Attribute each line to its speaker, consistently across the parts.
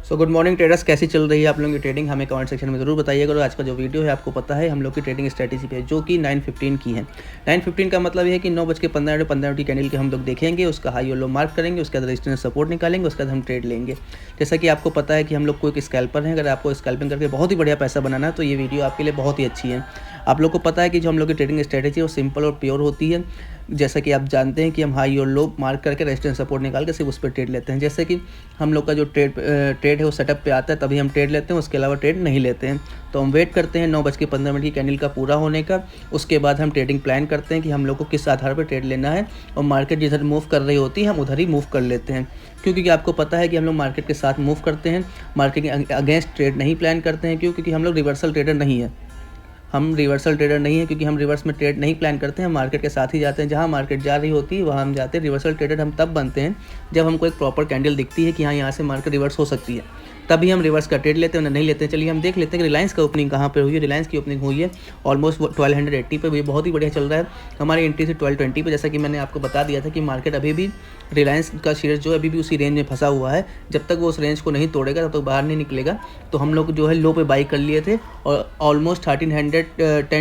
Speaker 1: Good morning traders, कैसी चल रही है आप लोगों की ट्रेडिंग? हमें कमेंट सेक्शन में ज़रूर बताइएगा। और आज का जो वीडियो है आपको पता है हम लोग की ट्रेडिंग स्ट्रैटेजी पे है, जो कि 9:15 की है। 9:15 का मतलब ये है कि 9:15 की कैंडल के हम लोग देखेंगे, उसका हाई और लो मार्क करेंगे, उसके बाद रेजिस्टेंस सपोर्ट निकालेंगे, उसके बाद हम ट्रेड लेंगे। जैसा कि आपको पता है कि हम लोग कोई स्कैल्पर हैं। अगर आपको स्कैल्पिंग करके बहुत ही बढ़िया पैसा बनाना है तो ये वीडियो आपके लिए बहुत ही अच्छी है। आप लोग को पता है कि जो हम लोग की ट्रेडिंग स्ट्रैटेजी है वो सिंपल और प्योर होती है। जैसा कि आप जानते हैं कि हम हाई और लो मार्क करके रेजिस्टेंस सपोर्ट निकाल के सिर्फ उस पर ट्रेड लेते हैं। जैसे कि हम लोग का जो ट्रेड है वो सेटअप पे आता है तभी हम ट्रेड लेते हैं, उसके अलावा ट्रेड नहीं लेते हैं। तो हम वेट करते हैं 9:15 की कैंडल का पूरा होने का। उसके बाद हम ट्रेडिंग प्लान करते हैं कि हम लोग को किस आधार पर ट्रेड लेना है, और मार्केट जिधर मूव कर रही होती है हम उधर ही मूव कर लेते हैं। क्योंकि आपको पता है कि हम लोग मार्केट के साथ मूव करते हैं, मार्केट के अगेंस्ट ट्रेड नहीं प्लान करते हैं। क्योंकि हम लोग रिवर्सल ट्रेडर नहीं है। हम रिवर्सल ट्रेडर नहीं है क्योंकि हम रिवर्स में ट्रेड नहीं प्लान करते हैं, हम मार्केट के साथ ही जाते हैं। जहाँ मार्केट जा रही होती है वहाँ हम जाते हैं। रिवर्सल ट्रेडर हम तब बनते हैं जब हमको एक प्रॉपर कैंडल दिखती है कि हाँ यहाँ से मार्केट रिवर्स हो सकती है, तभी हम रिवर्स का ट्रेड लेते हैं, नहीं लेते हैं। चलिए हम देख लेते हैं कि रिलायंस का ओपनिंग कहाँ पे हुई है। रिलायंस की ओपनिंग हुई है ऑलमोस्ट 1280 पे, बहुत ही बढ़िया चल रहा है। हमारी एंट्री से 1220 पे। जैसा कि मैंने आपको बता दिया था कि मार्केट अभी भी रिलायंस का शेयर जो है अभी भी उसी रेंज में फंसा हुआ है। जब तक वो उस रेंज को नहीं तोड़ेगा तब तक बाहर नहीं निकलेगा। तो हम लोग जो है लो पे बाई कर लिए थे, और ऑलमोस्ट 1310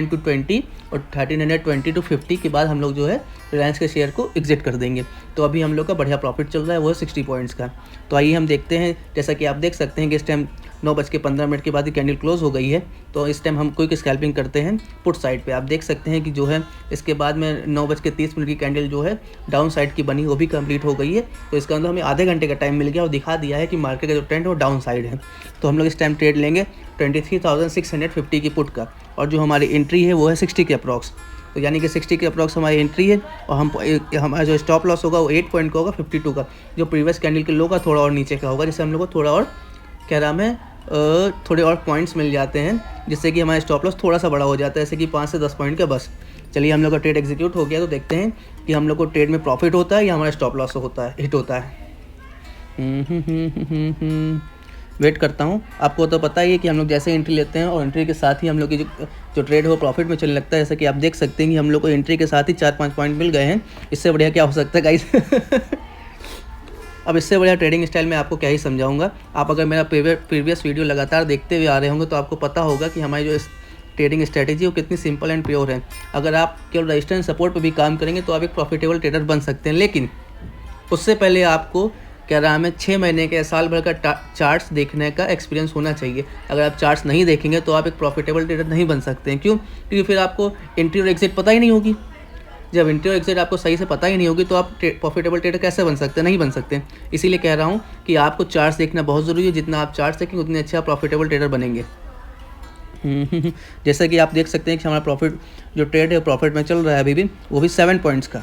Speaker 1: to 20 और 1320 to 50 के बाद हम लोग जो है रिलायंस के शेयर को एग्जिट कर देंगे। तो अभी हम लोग का बढ़िया प्रॉफिट चल रहा है, वो है 60 पॉइंट्स का। तो आइए हम देखते हैं। जैसा कि आप देख सकते हैं कि इस टाइम 9:15 के बाद ही कैंडल क्लोज हो गई है। तो इस टाइम हम कोई स्कैल्पिंग करते हैं पुट साइड पे। आप देख सकते हैं कि जो है इसके बाद में 9:30 की कैंडल जो है डाउन साइड की बनी, वो भी कंप्लीट हो गई है। तो इसका मतलब हमें आधे घंटे का टाइम मिल गया और दिखा दिया है कि मार्केट का जो ट्रेंड है वो डाउन साइड है। तो हम लोग इस टाइम ट्रेड लेंगे 23,650 की पुट का, और जो हमारी एंट्री है वो है 60 के अप्रॉक्स। तो यानी कि 60 के अप्रॉक्स हमारी एंट्री है, और हमारा जो स्टॉप लॉस होगा वो 8 पॉइंट का होगा, 52 का, जो प्रीवियस कैंडल के लो का थोड़ा और नीचे का होगा, जिससे हम लोग को थोड़ा और क्या नाम है थोड़े और पॉइंट्स मिल जाते हैं, जिससे कि हमारा स्टॉप लॉस थोड़ा सा बड़ा हो जाता है, जैसे कि 5 से 10 पॉइंट का बस। चलिए हम लोग का ट्रेड एग्जीक्यूट हो गया, तो देखते हैं कि हम लोग को ट्रेड में प्रॉफिट होता है या हमारा स्टॉप लॉस होता है, हिट होता है। वेट करता हूँ। आपको तो पता ही है कि हम लोग जैसे एंट्री लेते हैं और एंट्री के साथ ही हम लोग की जो ट्रेड है वो प्रॉफिट में चलने लगता है। जैसा कि आप देख सकते हैं कि हम लोग को एंट्री के साथ ही 4-5 पॉइंट मिल गए हैं। इससे बढ़िया क्या हो सकता है गाइस? अब इससे बढ़िया ट्रेडिंग स्टाइल में आपको क्या ही समझाऊंगा। आप अगर मेरा प्रीवियस वीडियो लगातार देखते हुए आ रहे होंगे तो आपको पता होगा कि हमारी जो ट्रेडिंग स्ट्रैटेजी वो कितनी सिंपल एंड प्योर है। अगर आप केवल रेजिस्टेंस सपोर्ट पर भी काम करेंगे तो आप एक प्रॉफिटेबल ट्रेडर बन सकते हैं। लेकिन उससे पहले आपको क्या नाम है 6 महीने के साल भर का चार्ट्स देखने का एक्सपीरियंस होना चाहिए। अगर आप चार्ट्स नहीं देखेंगे तो आप एक प्रॉफिटेबल ट्रेडर नहीं बन सकते हैं। क्यों? क्योंकि फिर आपको एंट्री और एग्जिट पता ही नहीं होगी। जब एंट्री और एग्जिट आपको सही से पता ही नहीं होगी तो आप प्रॉफिटेबल ट्रेडर कैसे बन सकते हैं? नहीं बन सकते। इसीलिए कह रहा हूँ कि आपको चार्ट्स देखना बहुत ज़रूरी है। जितना आप चार्ट्स देखेंगे उतने अच्छे आप प्रॉफिटेबल ट्रेडर बनेंगे। जैसा कि आप देख सकते हैं कि हमारा प्रॉफिट जो ट्रेड है प्रॉफिट में चल रहा है अभी भी, वो भी 7 पॉइंट्स का।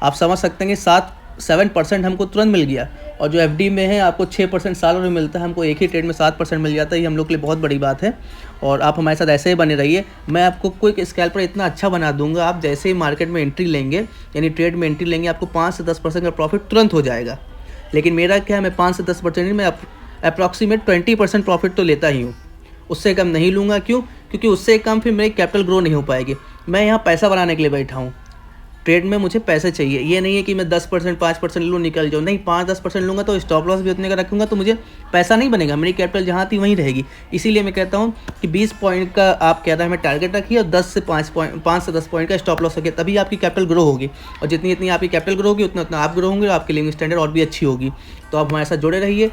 Speaker 1: आप समझ सकते हैं कि 7% हमको तुरंत मिल गया, और जो एफडी में है आपको 6% साल में मिलता है, हमको एक ही ट्रेड में 7% मिल जाता है। ये हम लोग के लिए बहुत बड़ी बात है, और आप हमारे साथ ऐसे ही बने रहिए। मैं आपको कोई स्कैल्पर इतना अच्छा बना दूंगा, आप जैसे ही मार्केट में एंट्री लेंगे यानी ट्रेड में एंट्री लेंगे आपको 5 से 10% का प्रॉफिट तुरंत हो जाएगा। लेकिन मेरा क्या है, मैं 5 से 10% नहीं, मैं अप्रॉक्सीमेट 20% प्रॉफिट तो लेता ही हूँ। उससे कम नहीं लूँगा। क्यों? क्योंकि उससे कम फिर मेरी कैपिटल ग्रो नहीं हो पाएगी। मैं यहाँ पैसा बनाने के लिए बैठा हूँ। ट्रेड में मुझे पैसे चाहिए। ये नहीं है कि मैं 10% 5% लूँ निकल जाऊँ, नहीं 5-10% लूँगा तो स्टॉप लॉस भी उतने का रखूँगा तो मुझे पैसा नहीं बनेगा, मेरी कैपिटल जहाँ थी वहीं रहेगी। इसीलिए मैं कहता हूँ कि 20 पॉइंट का आप क्या है टारगेट रखिए, और 5 से 10 पॉइंट का स्टॉप लॉस रखिए, तभी आपकी कैपिटल ग्रो होगी। और जितनी आपकी कैपिटल ग्रो होगी उतना आप ग्रो होंगे, और आपकी लिविंग स्टैंडर्ड और भी अच्छी होगी। तो आप हमारे साथ जुड़े रहिए।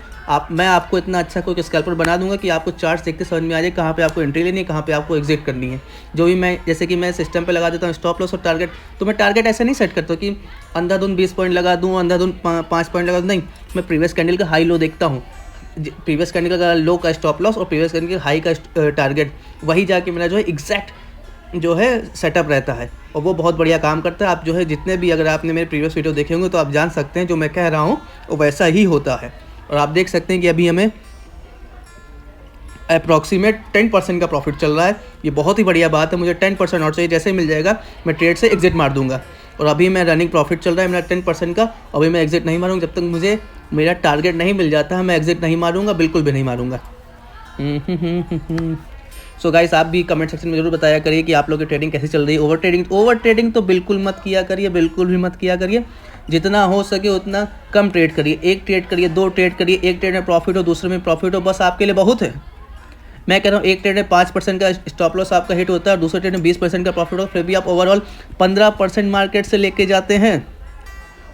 Speaker 1: मैं आपको इतना अच्छा कोई स्कैल्पर बना दूंगा कि आपको चार्ट्स देखते समझ में आ जाए कहाँ पे आपको एंट्री लेनी है, कहाँ पे आपको एग्जिट करनी है। जो भी मैं जैसे कि मैं सिस्टम पे लगा देता हूँ स्टॉप लॉस और टारगेट, तो मैं टारगेट ऐसे नहीं सेट करता कि अंधाधुंध 20 पॉइंट लगा दूँ, अंधाधुंध 5 पॉइंट लगा दूँ। नहीं, मैं प्रीवियस कैंडल का हाई लो देखता हूँ, प्रीवियस कैंडल का लो का स्टॉप लॉस और प्रीवियस कैंडल का हाई का टारगेट, वही जाके मेरा जो है एग्जैक्ट जो है सेटअप रहता है, और वो बहुत बढ़िया काम करता है। आप जो है जितने भी अगर आपने मेरे प्रीवियस वीडियो देखे होंगे तो आप जान सकते हैं जो मैं कह रहा हूँ वो वैसा ही होता है। और आप देख सकते हैं कि अभी हमें अप्रॉक्सीमेट 10% का प्रॉफिट चल रहा है। ये बहुत ही बढ़िया बात है। मुझे 10% और चाहिए, जैसे ही मिल जाएगा मैं ट्रेड से एग्जिट मार दूंगा। और अभी मैं रनिंग प्रॉफिट चल रहा है मेरा 10% का, अभी मैं एग्जिट नहीं मारूंगा। जब तक मुझे मेरा टारगेट नहीं मिल जाता है मैं एग्जिट नहीं मारूंगा, बिल्कुल भी नहीं मारूंगा। सो गाइस, आप भी कमेंट सेक्शन में जरूर बताया करिए कि आप लोग की ट्रेडिंग कैसी चल रही है। ओवर ट्रेडिंग तो बिल्कुल मत किया करिए, बिल्कुल भी मत किया करिए। जितना हो सके उतना कम ट्रेड करिए, एक ट्रेड करिए, दो ट्रेड करिए, एक ट्रेड में प्रॉफिट हो, दूसरे में प्रॉफिट हो, बस आपके लिए बहुत है। मैं कह रहा हूँ एक ट्रेड में 5% का स्टॉप लॉस आपका हिट होता है और दूसरे ट्रेड में 20% का प्रॉफिट हो, फिर भी आप ओवरऑल 15% मार्केट से लेके जाते हैं,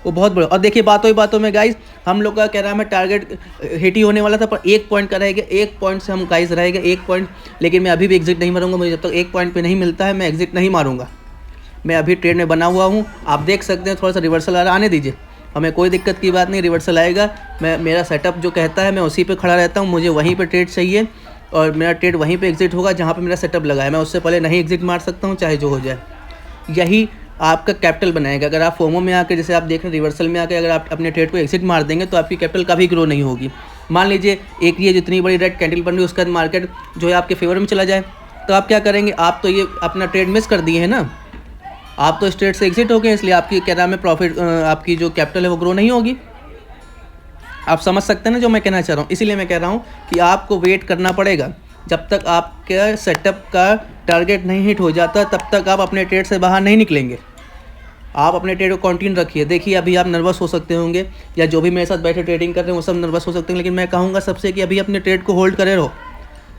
Speaker 1: वो बहुत बड़ा। और देखिए बातों ही बातों में गाइस, हम लोग का कह रहा है मैं टारगेट हिट ही होने वाला था, पर 1 पॉइंट का रहेगा, 1 पॉइंट से हम गाइस रहेगा 1 पॉइंट, लेकिन मैं अभी भी एग्जिट नहीं मारूंगा। मुझे जब तक 1 पॉइंट पे नहीं मिलता है मैं एग्जिट नहीं मारूंगा। मैं अभी ट्रेड में बना हुआ हूँ, आप देख सकते हैं थोड़ा सा रिवर्सल आ रहा, आने दीजिए, हमें कोई दिक्कत की बात नहीं, रिवर्सल आएगा। मेरा सेटअप जो कहता है मैं उसी पे खड़ा रहता हूँ, मुझे वहीं पे ट्रेड चाहिए और मेरा ट्रेड वहीं पे एग्जिट होगा जहाँ पे मेरा सेटअप लगा है। मैं उससे पहले नहीं एग्जिट मार सकता हूँ, चाहे जो हो जाए। यही आपका कैपिटल बनाएगा। अगर आप फोमो में आकर, जैसे आप देख रहे हैं रिवर्सल में आकर अगर आप अपने ट्रेड को एग्जिट मार देंगे तो आपकी कैपिटल कभी ग्रो नहीं होगी। मान लीजिए एक ये जितनी बड़ी रेड कैंडल बन रही है उसके बाद मार्केट जो है आपके फेवर में चला जाए, तो आप क्या करेंगे? आप तो ये अपना ट्रेड मिस कर दिए हैं ना, आप तो इस ट्रेड से एग्जिट हो गए, इसलिए आपकी क्या नाम है प्रॉफिट, आपकी जो कैपिटल है वो ग्रो नहीं होगी। आप समझ सकते हैं ना जो मैं कहना चाह रहा हूँ। इसीलिए मैं कह रहा हूँ कि आपको वेट करना पड़ेगा जब तक आपके सेटअप का टारगेट नहीं हिट हो जाता, तब तक आप अपने ट्रेड से बाहर नहीं निकलेंगे। आप अपने ट्रेड को कंटिन्यू रखिए। देखिए अभी आप नर्वस हो सकते होंगे, या जो भी मेरे साथ बैठे ट्रेडिंग कर रहे हैं वो सब नर्वस हो सकते हैं, लेकिन मैं कहूँगा सबसे कि अभी अपने ट्रेड को होल्ड करे रहो।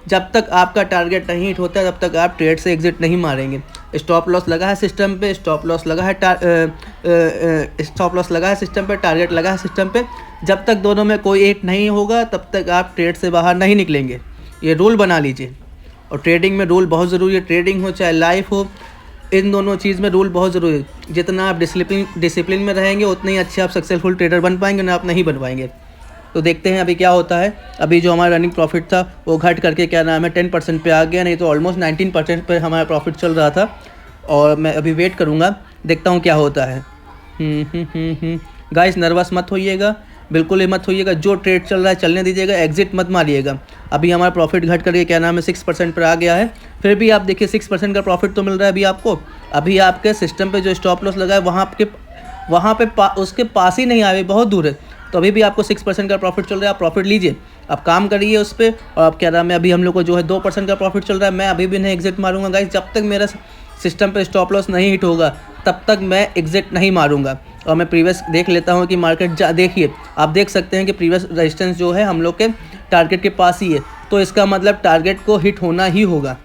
Speaker 1: जब तक आपका टारगेट नहीं हिट होता है तब तक आप ट्रेड से एग्जिट नहीं मारेंगे। स्टॉप लॉस लगा है सिस्टम पे, स्टॉप लॉस लगा है सिस्टम पे, टारगेट लगा है सिस्टम पे। जब तक दोनों में कोई एक नहीं होगा तब तक आप ट्रेड से बाहर नहीं निकलेंगे। ये रूल बना लीजिए। और ट्रेडिंग में रूल बहुत ज़रूरी है, ट्रेडिंग हो चाहे लाइफ हो, इन दोनों चीज़ में रूल बहुत ज़रूरी है। जितना आप डिसिप्लिन में रहेंगे उतने ही अच्छे आप सक्सेसफुल ट्रेडर बन पाएंगे, ना आप नहीं बन पाएंगे। तो देखते हैं अभी क्या होता है। अभी जो हमारा रनिंग प्रॉफिट था वो घट करके क्या नाम है 10% पे आ गया, नहीं तो ऑलमोस्ट 19% पे हमारा प्रॉफिट चल रहा था। और मैं अभी वेट करूँगा, देखता हूँ क्या होता है। गाइस नर्वस मत होइएगा, बिल्कुल ही मत होइएगा। जो ट्रेड चल रहा है चलने दीजिएगा, एग्जिट मत मारिएगा। अभी हमारा प्रॉफिट घट करके क्या नाम है 6% पर आ गया है, फिर भी आप देखिए 6% का प्रॉफिट तो मिल रहा है अभी आपको। अभी आपके सिस्टम पे जो स्टॉप लॉस लगा है वहाँ पे उसके पास ही नहीं आए, बहुत दूर है, तो अभी भी आपको 6% का प्रॉफिट चल रहा है। आप प्रॉफिट लीजिए, आप काम करिए उस पर। और आप क्या नाम है, अभी हम लोग को जो है 2% का प्रॉफिट चल रहा है। मैं अभी भी नहीं एग्जिट मारूंगा गाइस, जब तक मेरा सिस्टम पे स्टॉप लॉस नहीं हिट होगा तब तक मैं एग्जिट नहीं मारूंगा। और मैं प्रीवियस देख लेता हूं कि मार्केट देखिए आप देख सकते हैं कि प्रीवियस रेजिस्टेंस जो है हम लोग के टारगेट के पास ही है, तो इसका मतलब टारगेट को हिट होना ही होगा।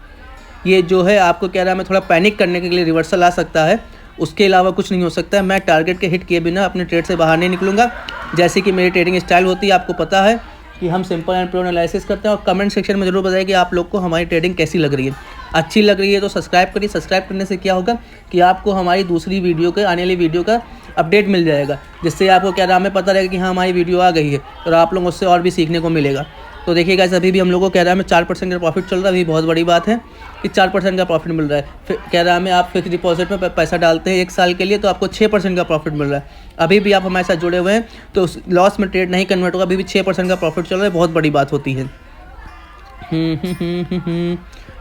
Speaker 1: ये जो है आपको कह रहा है मैं थोड़ा पैनिक करने के लिए रिवर्सल आ सकता है, उसके अलावा कुछ नहीं हो सकता है। मैं टारगेट के हिट किए बिना अपने ट्रेड से बाहर नहीं निकलूंगा। जैसे कि मेरी ट्रेडिंग स्टाइल होती है, आपको पता है कि हम सिंपल एंड प्रो एनालिसिस करते हैं। और कमेंट सेक्शन में ज़रूर बताइए कि आप लोग को हमारी ट्रेडिंग कैसी लग रही है। अच्छी लग रही है तो सब्सक्राइब करिए। सब्सक्राइब करने से क्या होगा कि आपको हमारी दूसरी वीडियो के आने वाली वीडियो का अपडेट मिल जाएगा, जिससे आपको क्या नाम है पता रहेगा कि हाँ हमारी वीडियो आ गई है, और आप लोग उससे और भी सीखने को मिलेगा। तो देखिए गाइस अभी भी हम लोग को कह रहा है 4% का प्रॉफिट चल रहा है। अभी बहुत बड़ी बात है कि 4% का प्रॉफिट मिल रहा है। फिर कह रहा है आप फिक्स डिपॉजिट में पैसा डालते हैं 1 साल के लिए तो आपको 6% का प्रॉफिट मिल रहा है। अभी भी आप हमारे साथ जुड़े हुए हैं तो उस लॉस में ट्रेड नहीं कन्वर्ट होगा, अभी भी 6% का प्रॉफिट चल रहा है, बहुत बड़ी बात होती है।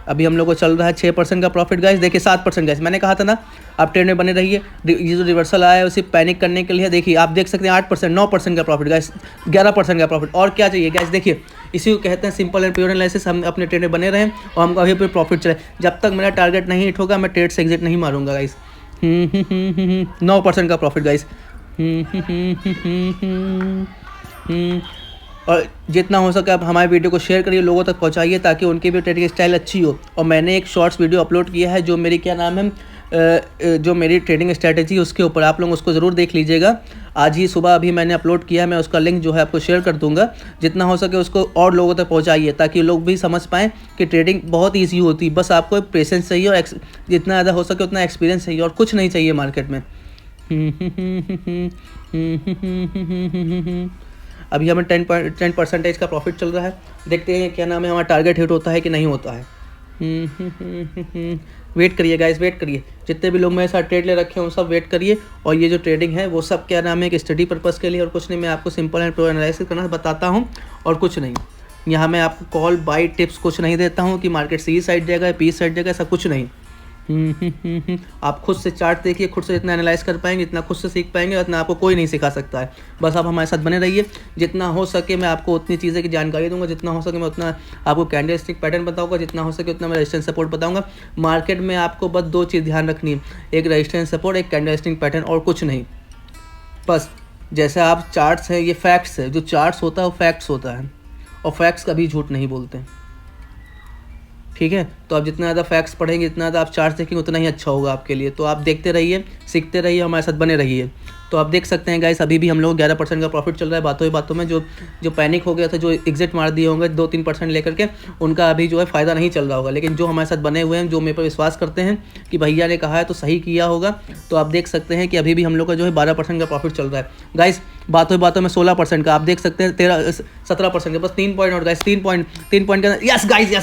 Speaker 1: अभी हम लोग को चल रहा है 6% का प्रॉफिट गाइस। देखिए 7% गाइस, मैंने कहा था ना आप ट्रेड में बने रहिए। ये जो रिवर्सल आया है उसे पैनिक करने के लिए देखिए आप देख सकते हैं 8%, 9% का प्रॉफिट गाइस, 11% का प्रॉफिट। और क्या चाहिए गाइस? देखिए इसी को कहते हैं सिंपल एंड प्योर एनालिसिस। हम अपने ट्रेड में बने रहें और हमको अभी पे प्रॉफिट चले। जब तक मेरा टारगेट नहीं हिट होगा मैं ट्रेड से एग्जिट नहीं मारूंगा गाइस। 9% का प्रॉफिट गाइस। और जितना हो सके आप हमारी वीडियो को शेयर करिए, लोगों तक पहुंचाइए ताकि उनकी भी ट्रेडिंग स्टाइल अच्छी हो। और मैंने एक शॉर्ट्स वीडियो अपलोड किया है जो मेरी क्या नाम है जो मेरी ट्रेडिंग स्ट्रैटेजी उसके ऊपर, आप लोग उसको ज़रूर देख लीजिएगा। आज ही सुबह अभी मैंने अपलोड किया है, मैं उसका लिंक जो है आपको शेयर कर दूंगा। जितना हो सके उसको और लोगों तक पहुंचाइए ताकि लोग भी समझ पाएँ कि ट्रेडिंग बहुत ईजी होती है। बस आपको पेशेंस चाहिए और जितना ज़्यादा हो सके उतना एक्सपीरियंस चाहिए और कुछ नहीं चाहिए मार्केट में। अभी हमें 10% का प्रॉफिट चल रहा है। देखते हैं क्या नाम है हमारा टारगेट हिट होता है कि नहीं होता है। वेट करिए गाइस, वेट करिए। जितने भी लोग मेरे साथ ट्रेड ले रखे हैं वो सब वेट करिए। और ये जो ट्रेडिंग है वो सब क्या नाम है एक स्टडी पर्पस के लिए और कुछ नहीं। मैं आपको सिंपल एंड प्रो एनालिसिस करना बताता हूँ और कुछ नहीं। यहाँ मैं आपको कॉल बाई टिप्स कुछ नहीं देता हूँ कि मार्केट सी साइड जाएगा पी साइड जाएगा, ऐसा कुछ नहीं। आप खुद से चार्ट देखिए, खुद से जितना एनालाइज कर पाएंगे, जितना खुद से सीख पाएंगे, उतना आपको कोई नहीं सिखा सकता है। बस आप हमारे साथ बने रहिए। जितना हो सके मैं आपको उतनी चीज़ें की जानकारी दूंगा, जितना हो सके मैं उतना आपको कैंडलस्टिक पैटर्न बताऊंगा, जितना हो सके उतना मैं रेजिस्टेंस सपोर्ट बताऊंगा। मार्केट में आपको बस 2 चीज़ ध्यान रखनी है, एक रेजिस्टेंस सपोर्ट, एक कैंडलस्टिक पैटर्न, और कुछ नहीं। बस जैसे आप चार्ट्स है, ये फैक्ट्स है, जो चार्ट्स होता है वो फैक्ट्स होता है, और फैक्ट्स कभी झूठ नहीं बोलते, ठीक है। तो आप जितना ज़्यादा फैक्ट्स पढ़ेंगे, जितना ज़्यादा आप चार्ट्स देखेंगे, उतना ही अच्छा होगा आपके लिए। तो आप देखते रहिए, सीखते रहिए, हमारे साथ बने रहिए। तो आप देख सकते हैं गाइस, अभी भी हम लोग 11% का प्रॉफिट चल रहा है। बातों ही बातों में जो पैनिक हो गया था, जो एग्जिट मार दिए होंगे 2-3% लेकर के, उनका अभी जो है फ़ायदा नहीं चल रहा होगा। लेकिन जो हमारे साथ बने हुए हैं, जो मेरे पर विश्वास करते हैं कि भैया ने कहा है तो सही किया होगा, तो आप देख सकते हैं कि अभी भी हम लोग का जो है 12% का प्रॉफिट चल रहा है गाइस। बातों ही बातों में 16% का, आप देख सकते हैं 17% का, बस 3 पॉइंट और गाइस, 3 पॉइंट का। Yes guys, yes.